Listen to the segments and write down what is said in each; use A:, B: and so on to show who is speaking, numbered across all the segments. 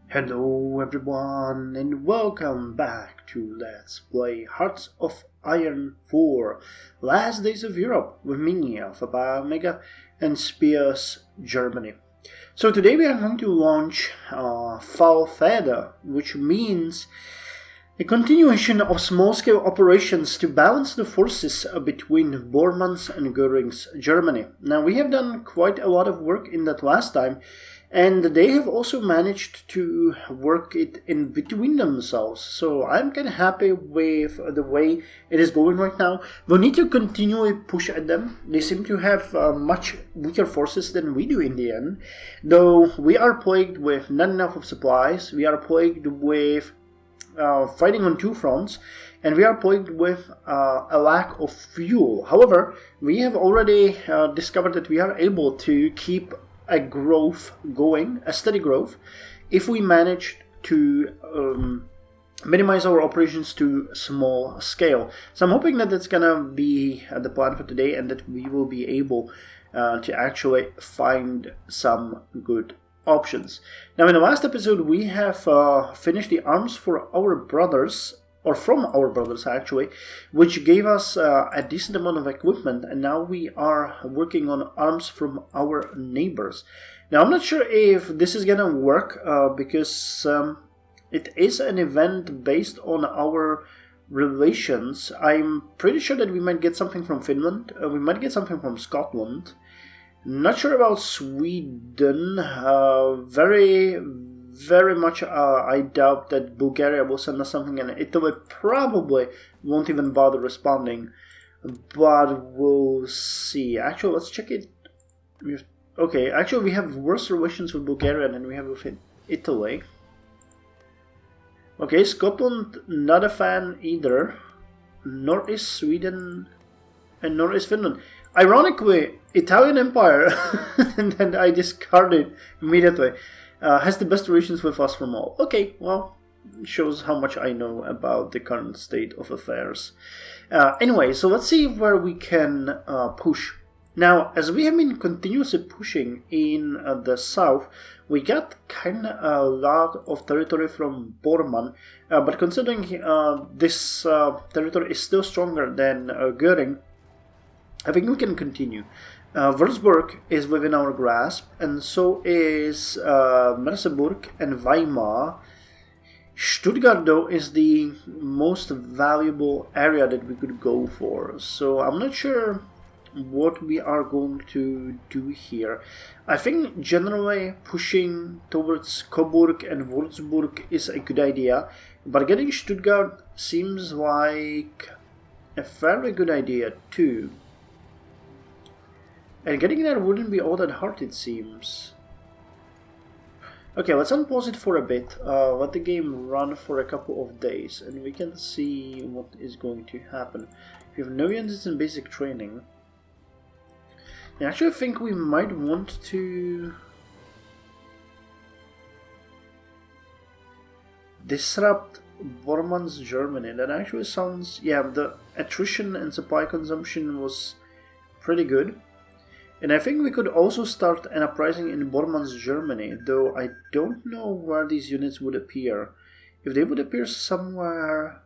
A: Hello everyone and welcome back to Let's Play Hearts of Iron 4 Last Days of Europe with me, Alpha Pi Omega and Spears Germany. So today we are going to launch Fallfeder, which means a continuation of small-scale operations to balance the forces between Bormann's and Göring's Germany. Now we have done quite a lot of work in that last time, and they have also managed to work it in between themselves. So I'm kind of happy with the way it is going right now. We'll need to continually push at them. They seem to have much weaker forces than we do in the end. Though we are plagued with not enough of supplies, we are plagued with fighting on two fronts, and we are plagued with a lack of fuel. However, we have already discovered that we are able to keep a growth going, a steady growth, if we manage to minimize our operations to small scale. So I'm hoping that that's gonna be the plan for today, and that we will be able to actually find some good options. Now in the last episode we have finished the arms for our brothers, or from our brothers actually, which gave us a decent amount of equipment, and now we are working on arms from our neighbors. Now I'm not sure if this is gonna work because it is an event based on our relations. I'm pretty sure that we might get something from Finland, we might get something from Scotland. Not sure about Sweden. Very much I doubt that Bulgaria will send us something, and Italy probably won't even bother responding. But we'll see. Actually, let's check it. Okay, actually we have worse relations with Bulgaria than we have with Italy. Okay, Scotland, not a fan either. Nor is Sweden, and nor is Finland. Ironically, Italian Empire, and then I discarded immediately, has the best relations with us from all. Okay, well, shows how much I know about the current state of affairs. Anyway, so let's see where we can push. Now, as we have been continuously pushing in the south, we got kind of a lot of territory from Bormann, but considering this territory is still stronger than Göring, I think we can continue. Würzburg is within our grasp, and so is Merseburg and Weimar. Stuttgart, though, is the most valuable area that we could go for, so I'm not sure what we are going to do here. I think generally pushing towards Coburg and Würzburg is a good idea, but getting Stuttgart seems like a fairly good idea too. And getting there wouldn't be all that hard, it seems. Okay, let's unpause it for a bit, let the game run for a couple of days, and we can see what is going to happen. We have no units in basic training. I actually think we might want to disrupt Bormann's Germany. That actually sounds... yeah, the attrition and supply consumption was pretty good. And I think we could also start an uprising in Bormann's Germany, though I don't know where these units would appear. If they would appear somewhere...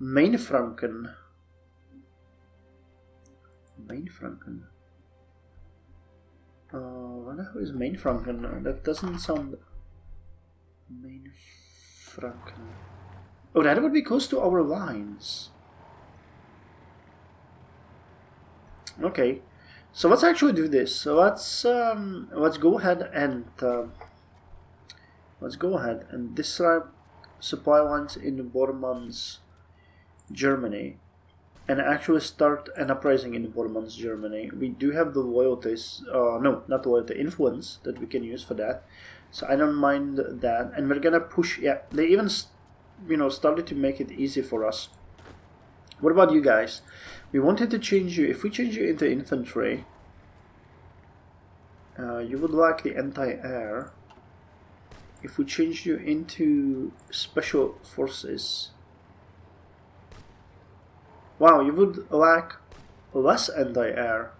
A: Mainfranken. Mainfranken. Where the hell is Mainfranken? That doesn't sound... Mainfranken. Oh, that would be close to our lines. Okay. So let's actually do this. So let's go ahead and disrupt supply lines in Bormann's Germany, and actually start an uprising in Bormann's Germany. We do have the loyalties, no, not loyalty, influence that we can use for that. So I don't mind that, and we're gonna push. Yeah, they even, started to make it easy for us. What about you guys? We wanted to change you. If we change you into infantry, you would like the anti-air. If we change you into special forces, wow, you would lack less anti-air.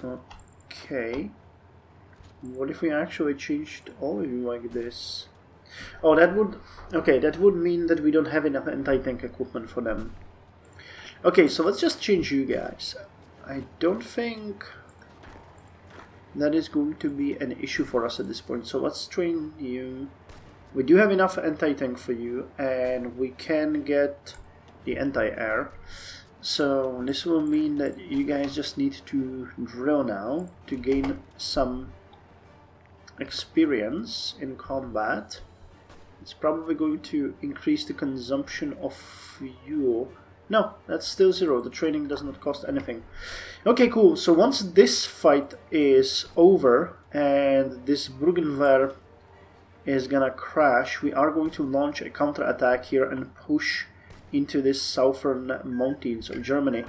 A: Okay. What if we actually changed all of you like this? Oh, that would... Okay, that would mean that we don't have enough anti-tank equipment for them. Okay, so let's just change you guys. I don't think that is going to be an issue for us at this point. So let's train you. We do have enough anti-tank for you, and we can get the anti-air. So this will mean that you guys just need to drill now to gain some experience in combat. It's probably going to increase the consumption of fuel. No, that's still 0. The training does not cost anything. Okay, cool. So once this fight is over and this Bruggenwehr is gonna crash, we are going to launch a counterattack here and push into this southern mountains of Germany.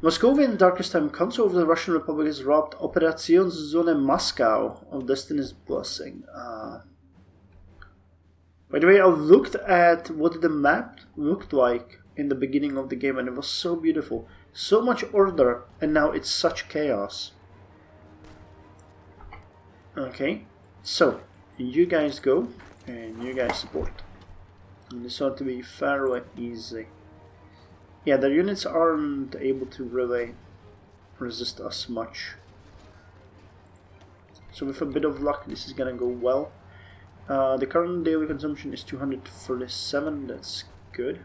A: Moscow in the darkest time, Council of the Russian Republic has robbed Operationszone Moscow of Destiny's Blessing. By the way, I looked at what the map looked like in the beginning of the game, and it was so beautiful. So much order, and now it's such chaos. Okay, so you guys go, and you guys support. And this ought to be fairly easy. Yeah, their units aren't able to really resist us much. So with a bit of luck, this is gonna go well. The current daily consumption is 237, that's good.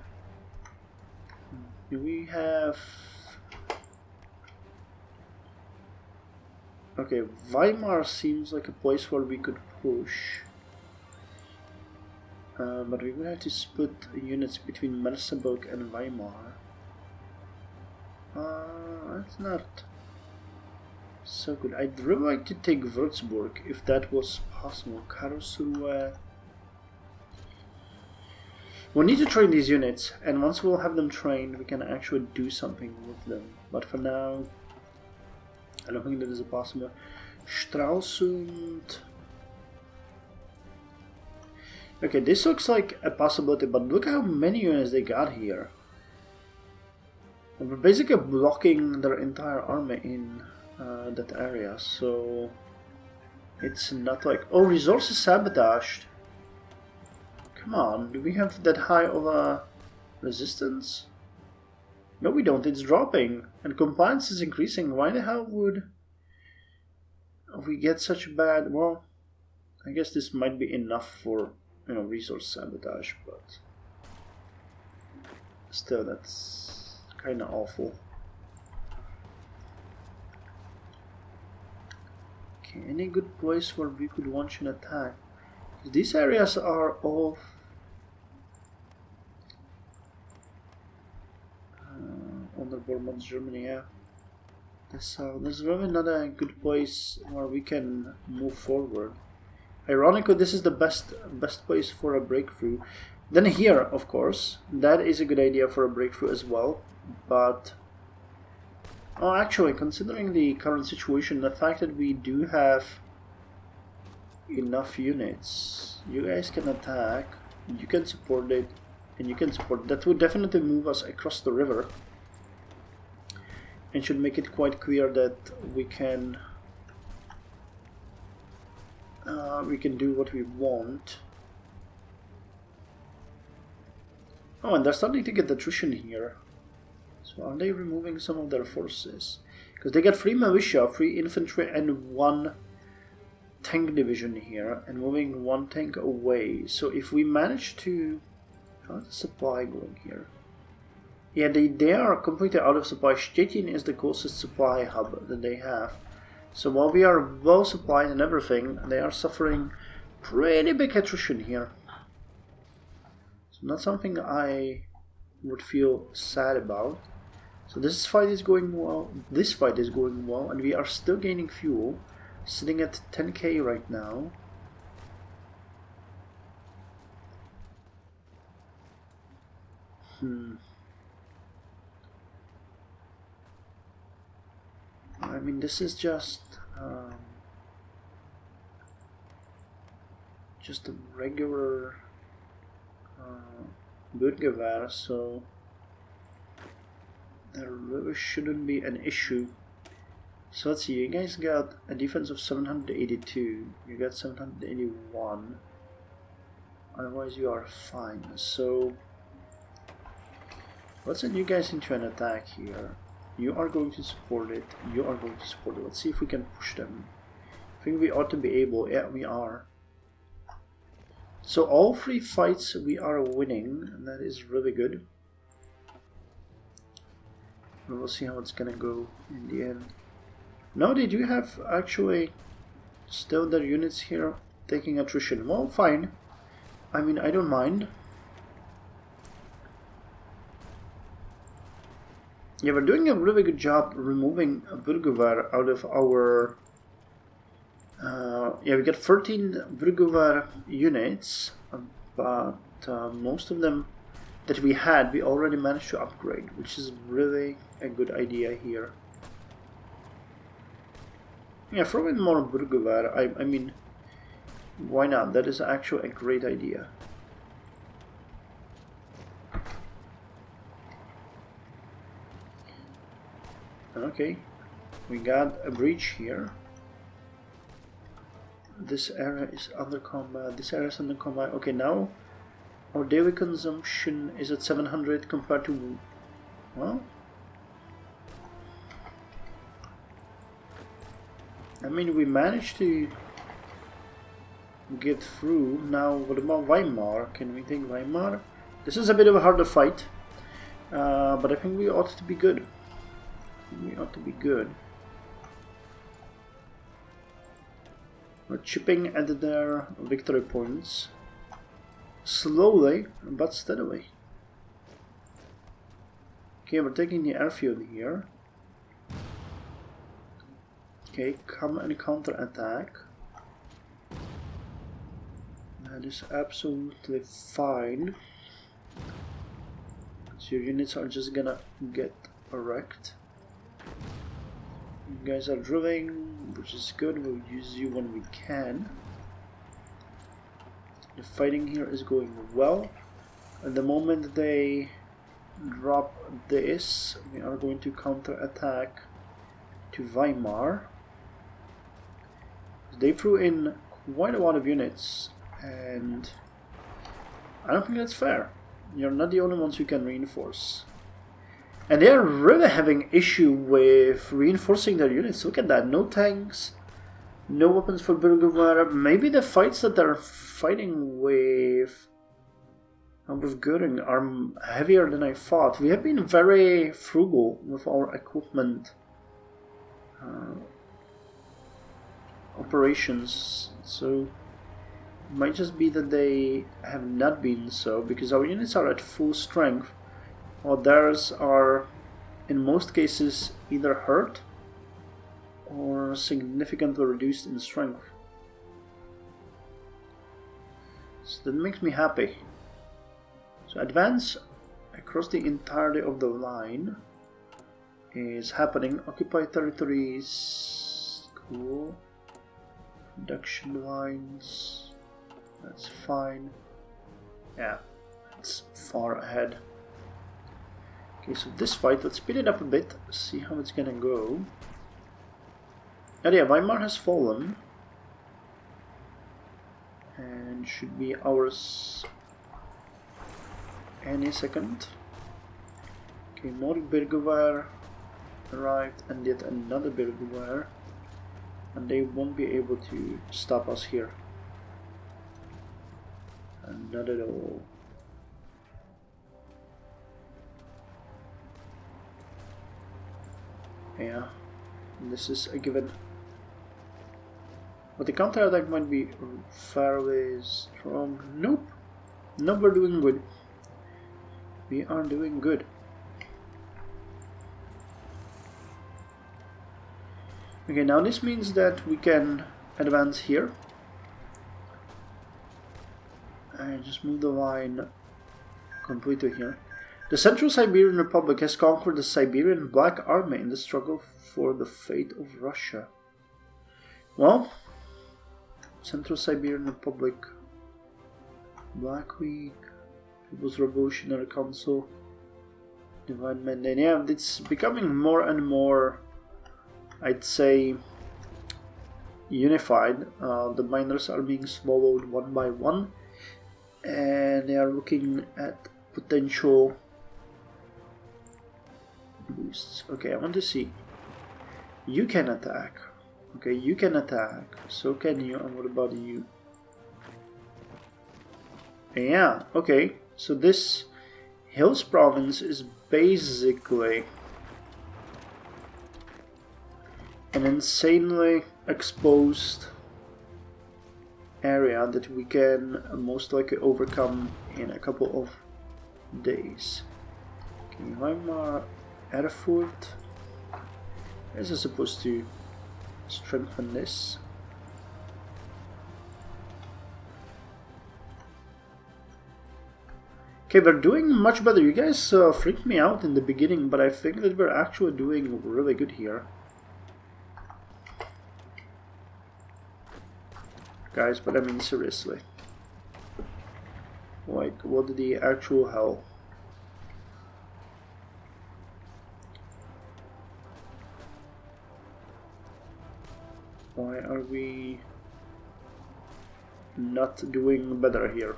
A: Do we have... Okay, Weimar seems like a place where we could push. But we would have to split units between Merseburg and Weimar. That's not so good. I'd really like to take Würzburg if that was possible. Karlsruhe. We'll need to train these units, and once we'll have them trained, we can actually do something with them. But for now, I don't think that is possible. Stralsund. Okay, this looks like a possibility, but look how many units they got here. And we're basically blocking their entire army in that area, so it's not like... Oh, resources sabotaged. Come on, do we have that high of a resistance? No, we don't. It's dropping, and compliance is increasing. Why the hell would we get such bad... Well, I guess this might be enough for, you know, resource sabotage, but still, that's kind of awful. Okay, any good place where we could launch an attack? These areas are all under Bournemouth, Germany, yeah. There's really not a good place where we can move forward. Ironically, this is the best place for a breakthrough. Then here, of course, that is a good idea for a breakthrough as well. But oh, actually, considering the current situation, the fact that we do have enough units, you guys can attack, you can support it, and you can support it. That would definitely move us across the river, and should make it quite clear that we can do what we want. Oh, and they're starting to get attrition here. So are they removing some of their forces? Because they got 3 militia, 3 infantry, and 1 tank division here, and moving 1 tank away. So if we manage to... How's the supply going here? Yeah, they are completely out of supply. Stettin is the closest supply hub that they have. So while we are well supplied and everything, they are suffering pretty big attrition here. So not something I would feel sad about. So this fight is going well. This fight is going well, and we are still gaining fuel, sitting at 10k right now. I mean, this is just a regular Bürgerwehr, so there really shouldn't be an issue. So let's see, you guys got a defense of 782, you got 781, otherwise you are fine. So let's send you guys into an attack here. You are going to support it, you are going to support it. Let's see if we can push them. I think we ought to be able, yeah we are. So all 3 fights we are winning, and that is really good. We'll see how it's gonna go in the end. No, they do have actually still their units here taking attrition. Well, fine. I mean, I don't mind. Yeah, we're doing a really good job removing Burguvar out of our... yeah, we got 13 Burguvar units, but most of them that we had, we already managed to upgrade, which is really a good idea here. Yeah, throw in more Burguvar, I mean, why not? That is actually a great idea. Okay, we got a breach here. This area is under combat, this area is under combat. Okay, now our daily consumption is at 700 compared to, well, I mean, we managed to get through. Now, what about Weimar? Can we take Weimar? This is a bit of a harder fight, but I think we ought to be good. We ought to be good. We're chipping at their victory points. Slowly, but steadily. Okay, we're taking the airfield here. Okay, come and counter-attack. That is absolutely fine. So your units are just gonna get wrecked. You guys are drilling, which is good. We'll use you when we can. The fighting here is going well. At the moment they drop this, we are going to counter-attack to Weimar. They threw in quite a lot of units, and I don't think that's fair. You're not the only ones who can reinforce. And they're really having issue with reinforcing their units. Look at that, no tanks, no weapons for Burguvar. Maybe the fights that they're fighting with Göring are heavier than I thought. We have been very frugal with our equipment operations, so it might just be that they have not been so, because our units are at full strength, while theirs are in most cases either hurt or significantly reduced in strength. So that makes me happy. So advance across the entirety of the line is happening. Occupy territories, cool. Production lines, that's fine. Yeah, it's far ahead. Okay, so this fight, let's speed it up a bit, see how it's gonna go. And yeah, Weimar has fallen. And should be ours any second. Okay, more Burguvar arrived, and yet another Burguvar. And they won't be able to stop us here. And not at all. Yeah, this is a given. But the counter-attack might be fairly strong. Nope. Nope, we're doing good. We are doing good. Okay, now this means that we can advance here. And just move the line completely here. The Central Siberian Republic has conquered the Siberian Black Army in the struggle for the fate of Russia. Well, Central Siberian Republic, Black Week, People's Revolutionary Council, Divine Mandate. Yeah, it's becoming more and more I'd say, unified. The miners are being swallowed one by one, and they are looking at potential boosts. Okay, I want to see. You can attack. Okay, you can attack. So can you. And what about you? Yeah, okay. So this Hills province is basically an insanely exposed area that we can most likely overcome in a couple of days. Okay, Weimar Erfurt. Is it supposed to strengthen this? Okay, we're doing much better. You guys freaked me out in the beginning, but I think that we're actually doing really good here. Guys, but I mean seriously. Like, what the actual hell? Why are we not doing better here?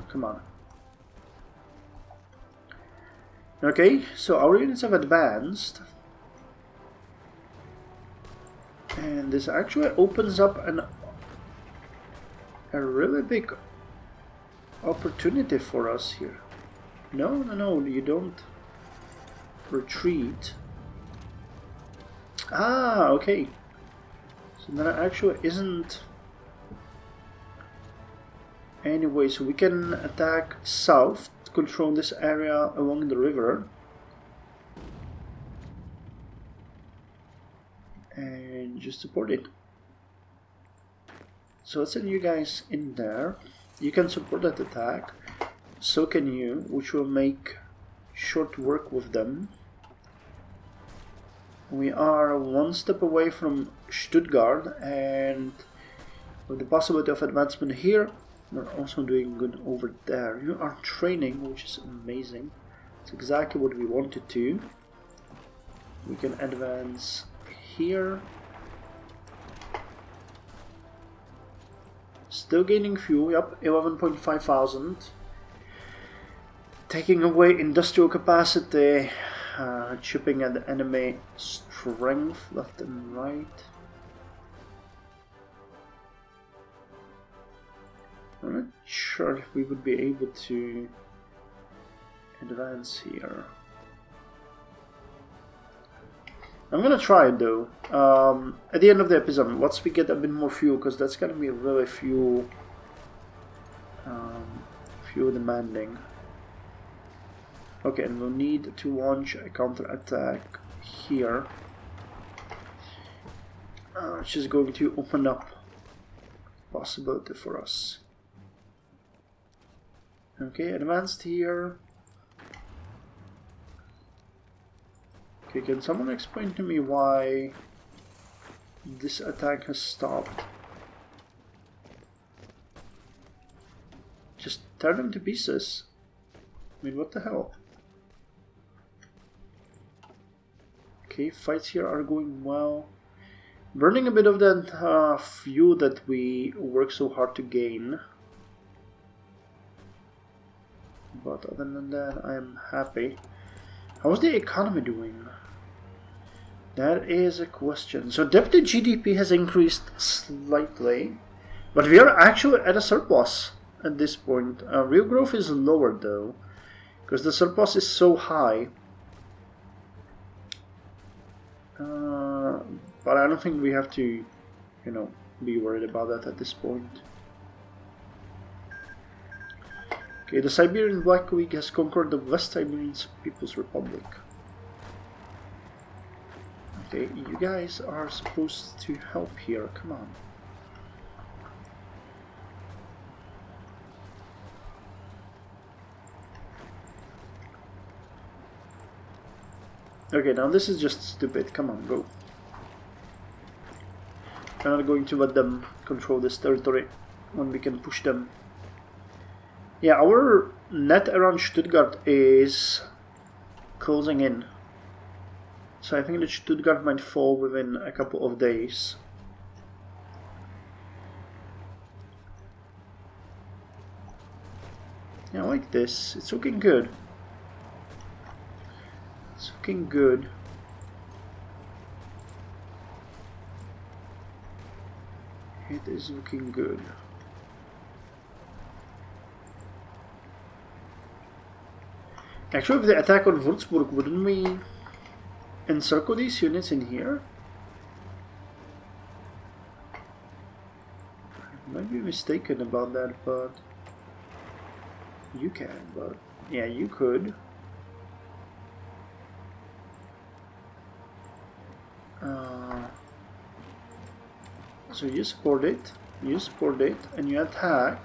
A: Come on. Okay, so our units have advanced. And this actually opens up a really big opportunity for us here. No, you don't retreat. Ah, okay. So there actually isn't. Anyway, so we can attack south to control this area along the river. And just support it. So let's send you guys in there. You can support that attack. So can you, which will make short work with them. We are one step away from Stuttgart, and with the possibility of advancement here, we're also doing good over there. You are training, which is amazing. It's exactly what we wanted to. We can advance here. Still gaining fuel, yep, 11.5 thousand. Taking away industrial capacity, chipping at the enemy strength left and right. I'm not sure if we would be able to advance here. I'm gonna try it though. At the end of the episode, once we get a bit more fuel, because that's gonna be really fuel demanding. Okay, and we'll need to launch a counter-attack here, which is going to open up possibility for us. Okay, advanced here. Okay, can someone explain to me why this attack has stopped? Just tear them to pieces. I mean, what the hell? Okay, fights here are going well. Burning a bit of that fuel that we work so hard to gain. But other than that, I am happy. How's the economy doing? That is a question. So debt to GDP has increased slightly, but we are actually at a surplus at this point. Real growth is lower though, because the surplus is so high. But I don't think we have to, be worried about that at this point. Okay, the Siberian Black League has conquered the West Siberian People's Republic. Okay, you guys are supposed to help here, come on. Okay, now this is just stupid, come on, go. I'm not going to let them control this territory when we can push them. Yeah, our net around Stuttgart is closing in. So I think that Stuttgart might fall within a couple of days. Yeah, I like this. It's looking good. It's looking good. It is looking good. Actually, with the attack on Würzburg, wouldn't we encircle these units in here? I might be mistaken about that, but you can, but yeah, you could. So you support it, and you attack.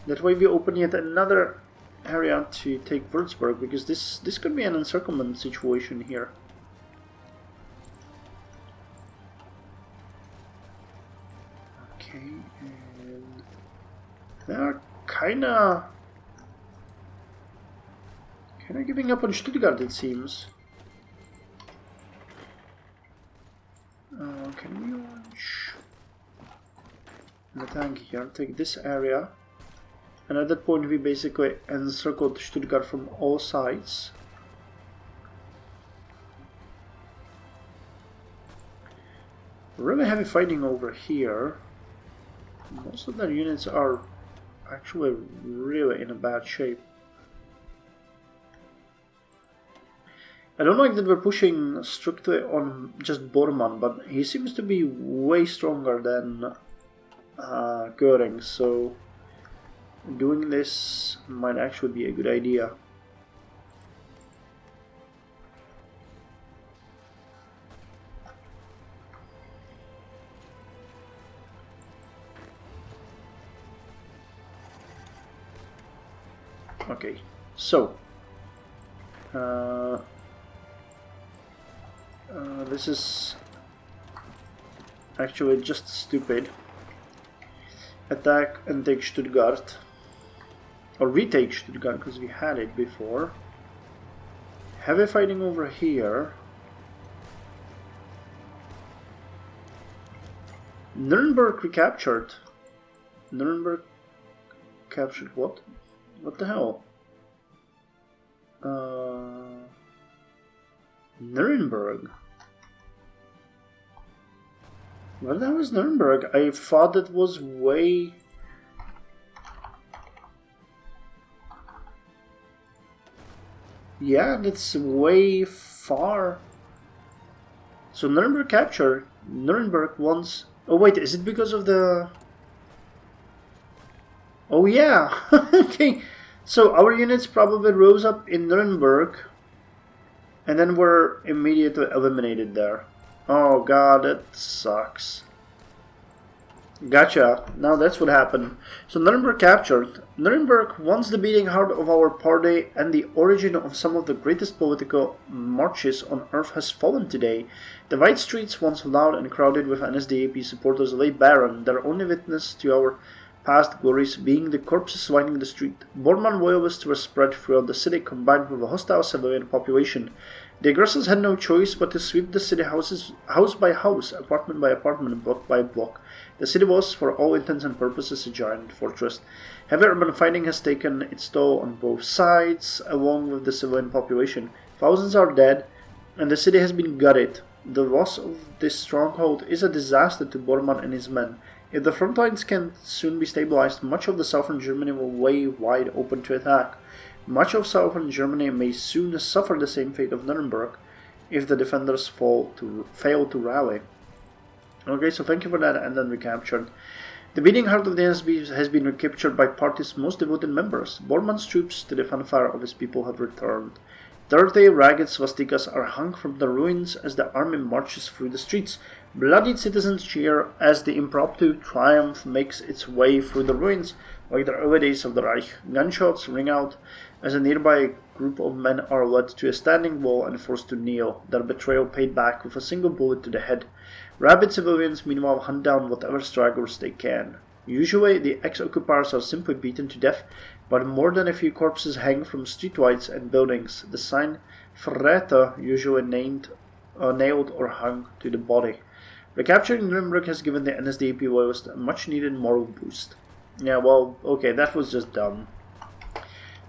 A: That way we open yet another area to take Würzburg, because this could be an encirclement situation here. Okay, and they are kinda giving up on Stuttgart, it seems. Can we launch the tank here? Take this area, and at that point we basically encircled Stuttgart from all sides. Really heavy fighting over here. Most of their units are actually really in a bad shape. I don't like that we're pushing strictly on just Bormann, but he seems to be way stronger than Göring, so doing this might actually be a good idea. Okay, so this is actually just stupid. Attack and take Stuttgart, or retake Stuttgart, because we had it before. Heavy fighting over here. Nuremberg recaptured. Nuremberg captured what? What the hell? Nuremberg. Where the hell is Nuremberg? I thought it was way... Yeah, that's way far. So Nuremberg captured. Nuremberg once... Oh wait, is it because of the... Oh yeah! Okay, so our units probably rose up in Nuremberg and then were immediately eliminated there. Oh god, that sucks. Gotcha, now that's what happened. So Nuremberg captured. Nuremberg, once the beating heart of our party and the origin of some of the greatest political marches on earth, has fallen today. The wide streets, once loud and crowded with NSDAP supporters, lay barren, their only witness to our past glories being the corpses lining the street. Bormann loyalists were spread throughout the city, combined with a hostile civilian population. The aggressors had no choice but to sweep the city houses, house by house, apartment by apartment, block by block. The city was, for all intents and purposes, a giant fortress. Heavy urban fighting has taken its toll on both sides, along with the civilian population. Thousands are dead, and the city has been gutted. The loss of this stronghold is a disaster to Bormann and his men. If the front lines can soon be stabilized, much of the southern Germany will lay wide open to attack. Much of southern Germany may soon suffer the same fate of Nuremberg if the defenders fail to rally. Okay, so thank you for that, and then recaptured. The beating heart of the NSB has been recaptured by party's most devoted members. Bormann's troops, to the fanfare of his people, have returned. Dirty, ragged swastikas are hung from the ruins as the army marches through the streets. Bloodied citizens cheer as the impromptu triumph makes its way through the ruins, like the early days of the Reich. Gunshots ring out as a nearby group of men are led to a standing wall and forced to kneel, their betrayal paid back with a single bullet to the head. Rabid civilians meanwhile hunt down whatever stragglers they can. Usually the ex-occupiers are simply beaten to death, but more than a few corpses hang from streetlights and buildings. The sign Verräter, usually named nailed or hung to the body. Recapturing Nuremberg has given the NSD POs a much needed moral boost. Yeah, well, okay, that was just dumb.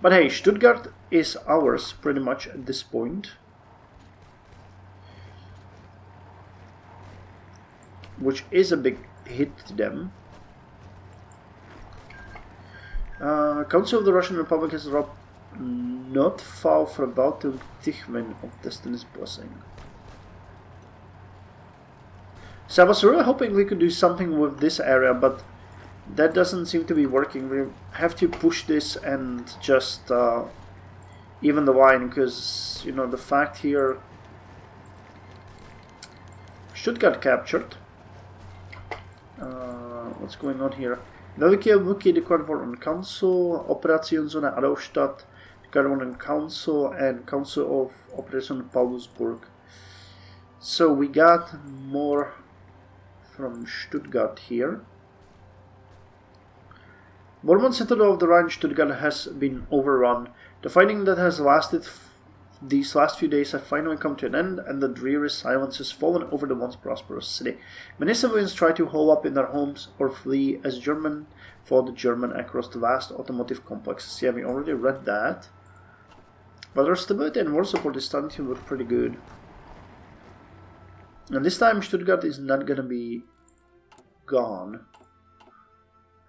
A: But hey, Stuttgart is ours pretty much at this point. Which is a big hit to them. Council of the Russian Republic has dropped not far for about to Tichwin of Destiny's Blessing. So I was really hoping we could do something with this area, but that doesn't seem to be working. We have to push this and just even the line, because, you know, the fact here... Stuttgart captured. What's going on here? Wiki declared war on Council, Operationszone Adolfstadt declared war on Council, and Council of Operation Paulusburg. So we got more from Stuttgart here. Bormann Citadel of the Rhine, Stuttgart has been overrun. The fighting that has lasted these last few days have finally come to an end, and the dreary silence has fallen over the once prosperous city. Many civilians try to hole up in their homes or flee as German fought German across the vast automotive complexes. Yeah, we already read that. But our stability and war support is starting to look pretty good. And this time Stuttgart is not gonna be gone.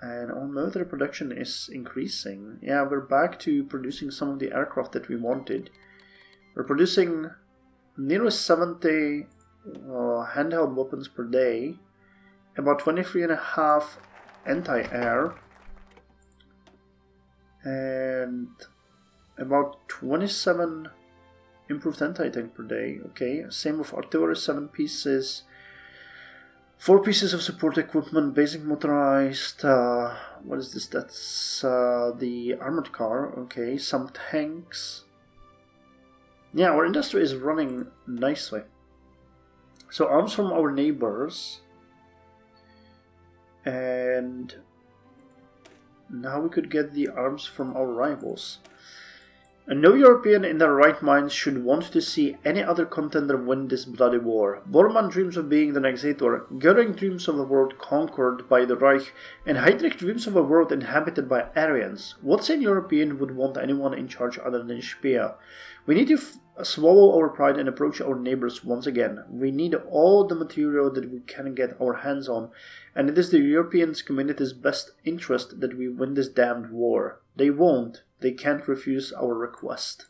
A: And our military production is increasing. Yeah, we're back to producing some of the aircraft that we wanted. We're producing nearly 70 handheld weapons per day, about 23.5 anti-air, and about 27 improved anti-tank per day. Okay, same with artillery, 7 pieces, 4 pieces of support equipment, basic motorized, what is this? That's the armored car. Okay, some tanks. Yeah, our industry is running nicely. So arms from our neighbors. And now we could get the arms from our rivals. And no European in their right mind should want to see any other contender win this bloody war. Bormann dreams of being the next Hitler, Göring dreams of a world conquered by the Reich, and Heydrich dreams of a world inhabited by Aryans. What sane European would want anyone in charge other than Speer? We need to swallow our pride and approach our neighbors once again. We need all the material that we can get our hands on, and it is the European community's best interest that we win this damned war. They won't. They can't refuse our request.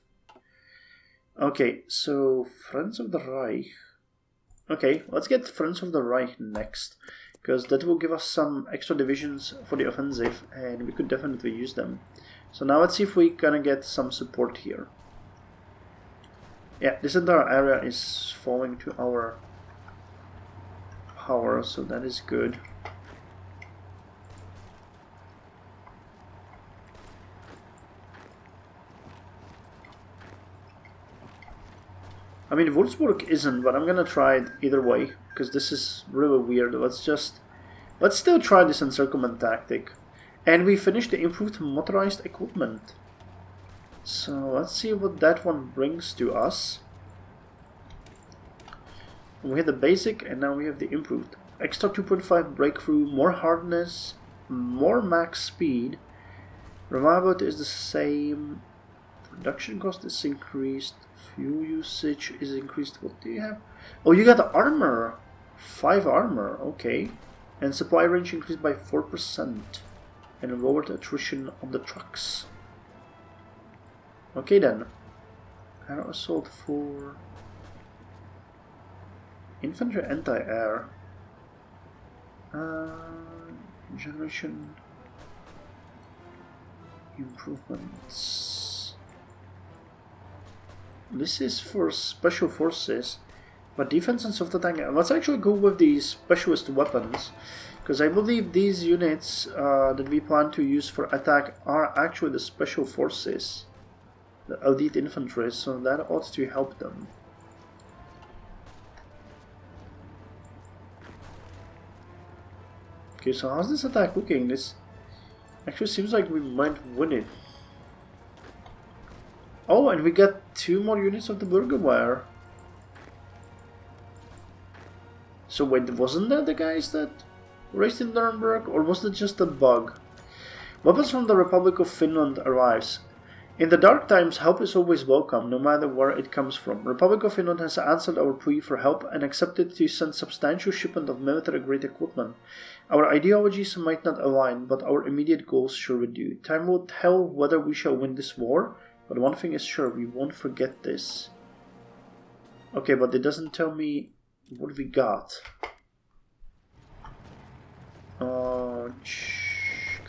A: Okay, so Friends of the Reich. Okay, let's get Friends of the Reich next, because that will give us some extra divisions for the offensive, and we could definitely use them. So now let's see if we can get some support here. Yeah, this entire area is falling to our power, so that is good. I mean, Würzburg isn't, but I'm gonna try it either way, because this is really weird. Let's still try this encirclement tactic. And we finished the improved motorized equipment. So let's see what that one brings to us. We had the basic, and now we have the improved. Extra 2.5 breakthrough, more hardness, more max speed. Reliability is the same. Production cost is increased. Fuel usage is increased. What do you have? Oh, you got armor. 5 armor, okay. And supply range increased by 4%. And lowered attrition on the trucks. Okay then. Air assault 4. Infantry anti-air. Generation improvements. This is for special forces, but defense and soft attack. Let's actually go with the specialist weapons, because I believe these units that we plan to use for attack are actually the special forces, the elite infantry, so that ought to help them. Okay, so how's this attack looking? This actually seems like we might win it. Oh, and we got 2 more units of the Bürgerwehr. So wait, wasn't that the guys that raced in Nuremberg, or was it just a bug? Weapons from the Republic of Finland arrives. In the dark times, help is always welcome, no matter where it comes from. Republic of Finland has answered our plea for help and accepted to send substantial shipment of military-grade equipment. Our ideologies might not align, but our immediate goals surely do. Time will tell whether we shall win this war, but one thing is sure, we won't forget this. Okay, but it doesn't tell me what we got.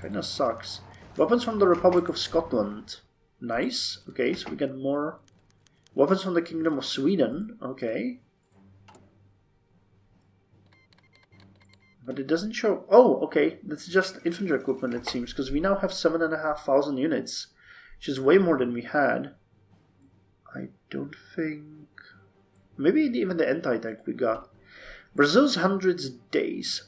A: Kinda sucks. Weapons from the Republic of Scotland. Nice. Okay, so we get more weapons from the Kingdom of Sweden. Okay. But it doesn't show... Oh, okay. That's just infantry equipment, it seems, because we now have 7,500 units, which is way more than we had. I don't think... Maybe even the anti-tank we got. Brazil's 100 days.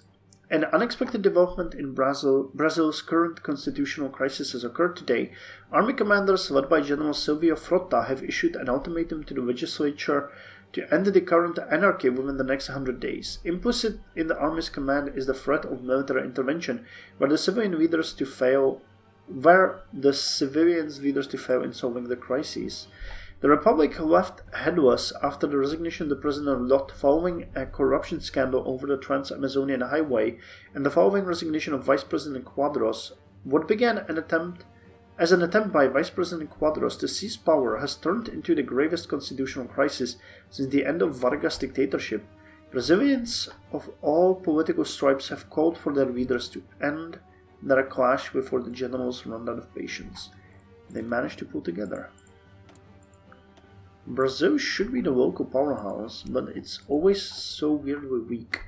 A: An unexpected development in Brazil's current constitutional crisis has occurred today. Army commanders led by General Silvio Frota have issued an ultimatum to the legislature to end the current anarchy within the next 100 days. Implicit in the army's command is the threat of military intervention, where the civilian leaders to fail in solving the crises. The Republic left headless after the resignation of the President Lot following a corruption scandal over the Trans-Amazonian Highway and the following resignation of Vice President Quadros. What began as an attempt by Vice President Quadros to seize power has turned into the gravest constitutional crisis since the end of Vargas' dictatorship. Brazilians of all political stripes have called for their leaders to end their clash before the generals run out of patience. They managed to pull together. Brazil should be the local powerhouse, but it's always so weirdly weak.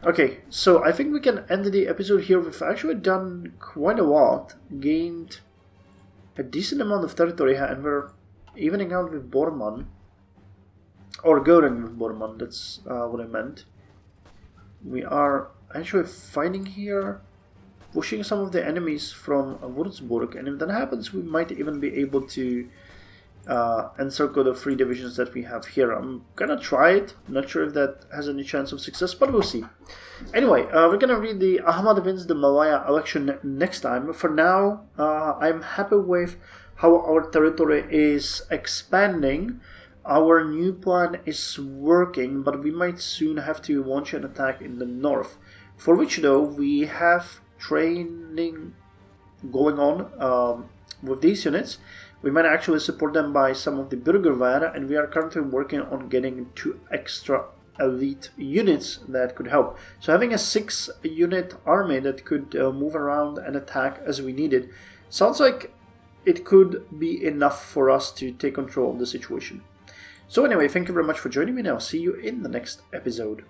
A: Okay, so I think we can end the episode here. We've actually done quite a lot, gained a decent amount of territory, and we're evening out with Bormann. Or going with Bormann, that's what I meant. We are actually fighting here, pushing some of the enemies from Würzburg, and if that happens, we might even be able to encircle the 3 divisions that we have here. I'm gonna try it, not sure if that has any chance of success, but we'll see. Anyway, we're gonna read the Ahmad wins the Malaya election next time. For now, I'm happy with how our territory is expanding. Our new plan is working, but we might soon have to launch an attack in the north, for which though we have training going on with these units. We might actually support them by some of the Bürgerwehr, and we are currently working on getting 2 extra elite units that could help. So having a 6-unit army that could move around and attack as we need it sounds like it could be enough for us to take control of the situation. So anyway, thank you very much for joining me, and I'll see you in the next episode.